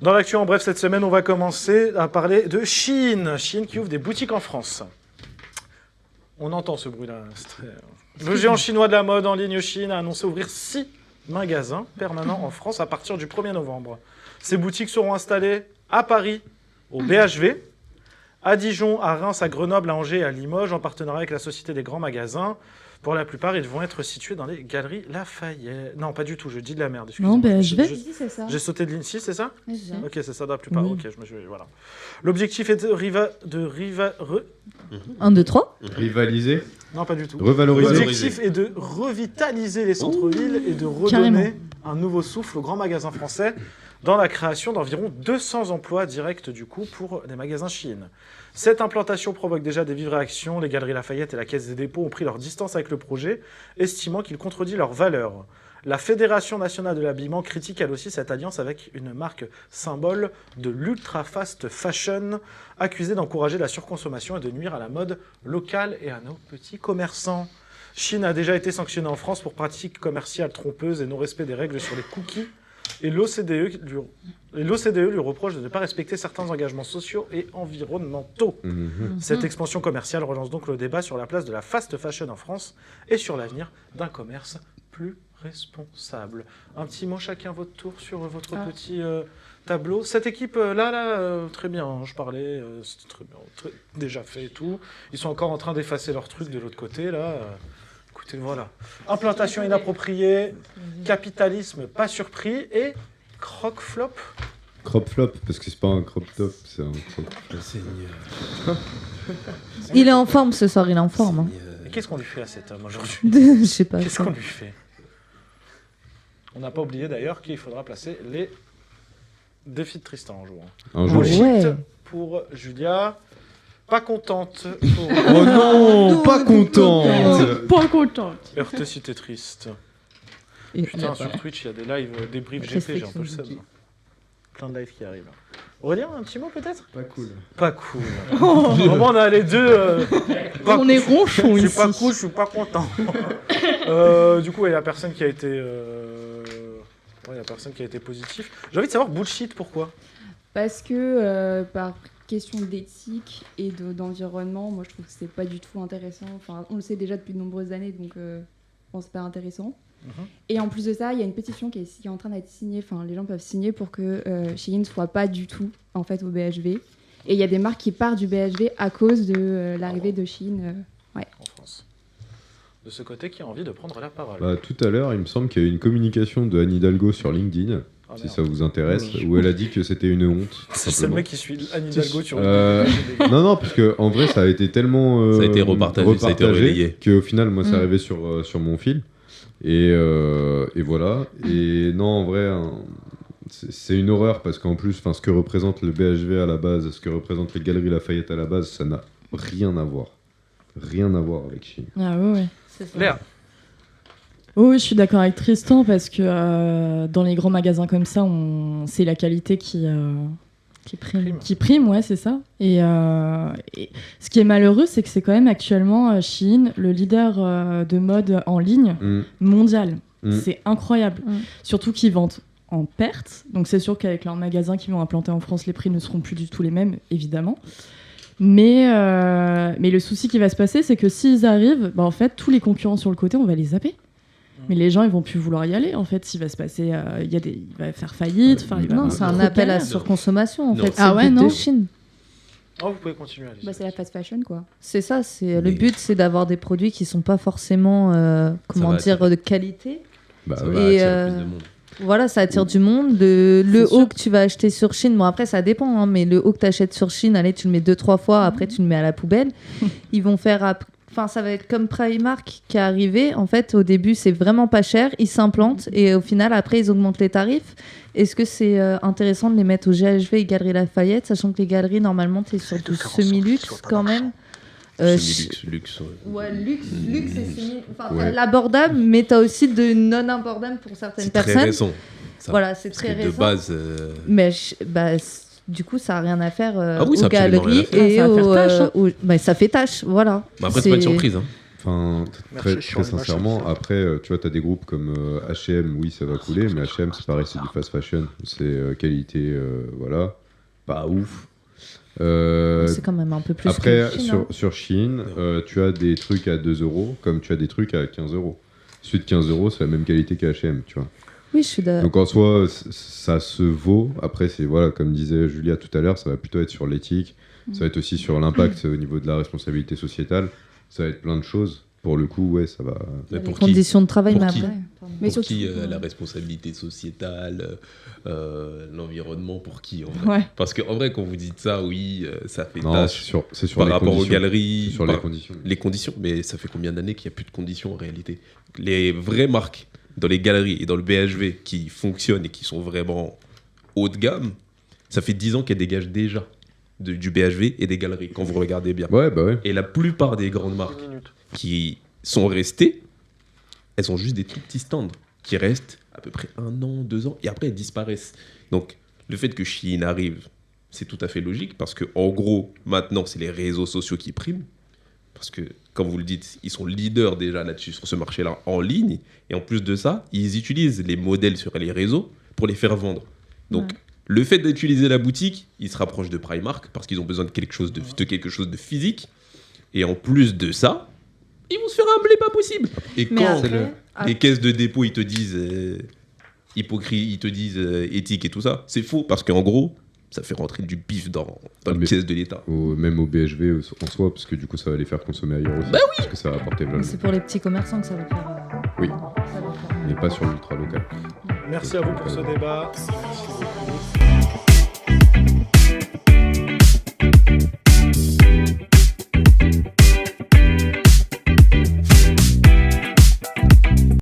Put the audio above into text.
Dans l'actu en bref cette semaine, on va commencer à parler de Shein. Shein qui ouvre des boutiques en France. On entend ce bruit-là. Le géant chinois de la mode en ligne Shein a annoncé ouvrir 6 magasins permanents en France à partir du 1er novembre. Ces boutiques seront installées à Paris, au BHV, à Dijon, à Reims, à Grenoble, à Angers et à Limoges, en partenariat avec la Société des grands magasins. Pour la plupart, ils vont être situés dans les galeries Lafayette. Non, pas du tout, je dis de la merde. Non, BHV. C'est ça. J'ai sauté de ligne 6, c'est ça? Ouais, c'est ça. Ok, c'est ça, dans la plupart. Oui. Ok, voilà. L'objectif est de 1, 2, 3. Rivaliser, Non, pas du tout. revaloriser. L'objectif est de revitaliser les centres-villes et de redonner carrément. un nouveau souffle aux grands magasins français dans la création d'environ 200 emplois directs du coup pour les magasins Shein. Cette implantation provoque déjà des vives réactions. Les Galeries Lafayette et la Caisse des dépôts ont pris leur distance avec le projet, estimant qu'il contredit leurs valeurs. La Fédération nationale de l'habillement critique elle aussi cette alliance avec une marque symbole de l'ultra fast fashion, accusée d'encourager la surconsommation et de nuire à la mode locale et à nos petits commerçants. Shein a déjà été sanctionnée en France pour pratiques commerciales trompeuses et non-respect des règles sur les cookies. Et l'OCDE lui reproche de ne pas respecter certains engagements sociaux et environnementaux. Cette expansion commerciale relance donc le débat sur la place de la fast fashion en France et sur l'avenir d'un commerce plus responsable. Un petit mot chacun votre tour sur votre petit tableau. Cette équipe très bien, hein, je parlais, c'était très bien, déjà fait et tout. Ils sont encore en train d'effacer leur truc de l'autre côté là. Écoutez, voilà. Implantation inappropriée, capitalisme pas surpris et croc-flop. Crop flop, parce que c'est pas un crop top, c'est un crop flop. Il est en forme ce soir, il est en forme. Hein. Et qu'est-ce qu'on lui fait à cet homme aujourd'hui? Je sais pas. Qu'est-ce qu'on lui fait? On n'a pas oublié d'ailleurs qu'il faudra placer les défis de Tristan en jouant. Un jour. Bullshit Ouais. pour Julia. Pas contente pour Oh non, pas contente. Pas contente. RT si t'es triste. Et- Putain, sur Twitch, il y a des lives débriefs GP, j'ai un peu le seum. Plein de lives qui arrivent. Aurélien, un petit mot peut-être? Pas cool. Pas cool. Vraiment, on a les deux. Pas On cool. est ronchons Je ici. suis pas cool, je suis pas content. Du coup, il y a personne qui a été. Il y a personne qui a été positif. J'ai envie de savoir bullshit pourquoi. Parce que par question d'éthique et d'environnement, moi je trouve que c'est pas du tout intéressant. Enfin, on le sait déjà depuis de nombreuses années, donc c'est pas intéressant. Et en plus de ça, il y a une pétition qui est en train d'être signée. Enfin, les gens peuvent signer pour que Shein ne soit pas du tout en fait au BHV. Et il y a des marques qui partent du BHV à cause de l'arrivée de Shein. En France. De ce côté, qui a envie de prendre la parole? Bah, tout à l'heure, il me semble qu'il y a eu une communication de Anne Hidalgo sur LinkedIn, Ah, si merde. ça vous intéresse, où elle a dit que c'était une honte. tout C'est le simplement. mec qui suit Anne Hidalgo sur Non, parce que en vrai, ça a été tellement Ça a été repartagé, ça a été relayé. qu'au final, moi, c'est arrivé sur mon fil. Et voilà. Et non, en vrai, c'est une horreur parce qu'en plus, ce que représente le BHV à la base, ce que représentent les Galeries Lafayette à la base, ça n'a rien à voir. Rien à voir avec Shein. Ah ouais. Léa. Oui, je suis d'accord avec Tristan parce que dans les grands magasins comme ça, c'est la qualité qui prime. Qui prime, ouais, c'est ça. Et ce qui est malheureux, c'est que c'est quand même actuellement Shein, le leader de mode en ligne mondial. C'est incroyable. Surtout qu'ils vendent en perte. Donc c'est sûr qu'avec leurs magasins qui vont implanter en France, les prix ne seront plus du tout les mêmes, évidemment. Mais le souci qui va se passer, c'est que s'ils arrivent, en fait, tous les concurrents sur le côté, on va les zapper. Mais les gens, ils vont plus vouloir y aller. En fait, il va se passer, il va faire faillite. Non, c'est un appel à surconsommation en fait. Ah ouais, non. De Chine. Oh, vous pouvez continuer, allez. Bah, c'est la fast fashion, quoi. C'est ça. Le but, c'est d'avoir des produits qui sont pas forcément, de qualité. Bah, Ça ouais. va Et, attirer plus de monde. Voilà, ça attire du monde. Le haut que tu vas acheter sur Shein, bon après ça dépend, hein, mais le haut que tu achètes sur Shein, allez, tu le mets 2-3 fois, après tu le mets à la poubelle. Ils vont faire... Enfin, ça va être comme Primark qui est arrivé. En fait, au début, c'est vraiment pas cher. Ils s'implantent et au final, après, ils augmentent les tarifs. Est-ce que c'est intéressant de les mettre au GHV et Galeries Lafayette, sachant que les galeries, normalement, tu es sur du semi-luxe quand même. Luxe. Ouais, luxe et semi... Enfin, Ouais. t'as l'abordable, mais t'as aussi de non-abordable pour certaines C'est personnes. très récent. Ça. Voilà, c'est Parce très que de récent. base, Mais du coup, ça n'a rien à faire Ah oui, ça aux a absolument galeries rien à et faire. Ça va faire tâche, hein. ça fait tâche, voilà. bah après, c'est pas une surprise. Hein. Enfin, très, Merci, très Sean, sincèrement, machin. après, tu vois, tu as des groupes comme H&M, oui, ça va couler, mais H&M, c'est pareil, c'est du fast fashion. C'est qualité, voilà, pas ouf. C'est quand même un peu plus Après, que Chine, hein. sur Shein, tu as des trucs à 2 euros, comme tu as des trucs à 15 euros. Celui de 15 euros, c'est la même qualité qu'à H&M, tu vois. Oui, je suis d'accord. Donc en soi, ça se vaut. Après, c'est voilà, comme disait Julia tout à l'heure, ça va plutôt être sur l'éthique. Ça va être aussi sur l'impact au niveau de la responsabilité sociétale. Ça va être plein de choses. Pour le coup, ouais, ça va. Mais Les pour qui conditions de travail, Pour mais qui après. Mais Pour surtout, qui la responsabilité sociétale, l'environnement, pour qui en vrai Ouais. Parce qu'en vrai, quand vous dites ça, oui, ça fait Non, tâche c'est sur par les rapport aux conditions. galeries, C'est sur les par- conditions. les conditions. Mais ça fait combien d'années qu'il n'y a plus de conditions en réalité? Les vraies marques dans les galeries et dans le BHV qui fonctionnent et qui sont vraiment haut de gamme, ça fait 10 ans qu'elles dégagent déjà du BHV et des galeries, quand vous regardez bien. Ouais, bah ouais. Et la plupart des grandes marques qui sont restées, elles ont juste des tout petits stands qui restent à peu près 1 an, 2 ans, et après elles disparaissent. Donc le fait que Shein arrive, c'est tout à fait logique, parce que en gros, maintenant, c'est les réseaux sociaux qui priment. Parce que, comme vous le dites, ils sont leaders déjà là-dessus, sur ce marché-là, en ligne. Et en plus de ça, ils utilisent les modèles sur les réseaux pour les faire vendre. Donc, le fait d'utiliser la boutique, ils se rapprochent de Primark, parce qu'ils ont besoin de quelque chose de quelque chose de physique. Et en plus de ça, ils vont se faire un blé pas possible. Et Mais quand après, les caisses de dépôt, ils te disent hypocrite, ils te disent éthique et tout ça, c'est faux, parce qu'en gros, ça fait rentrer du bif dans les Mais- caisses de l'État. Même au BHV en soi, parce que du coup, ça va les faire consommer ailleurs aussi. Bah oui. Parce que ça va apporter plein de... c'est pour les petits commerçants que ça va faire. Oui. Ça va faire. Mais pas sur l'ultra local. Merci à vous pour ce débat. Merci beaucoup.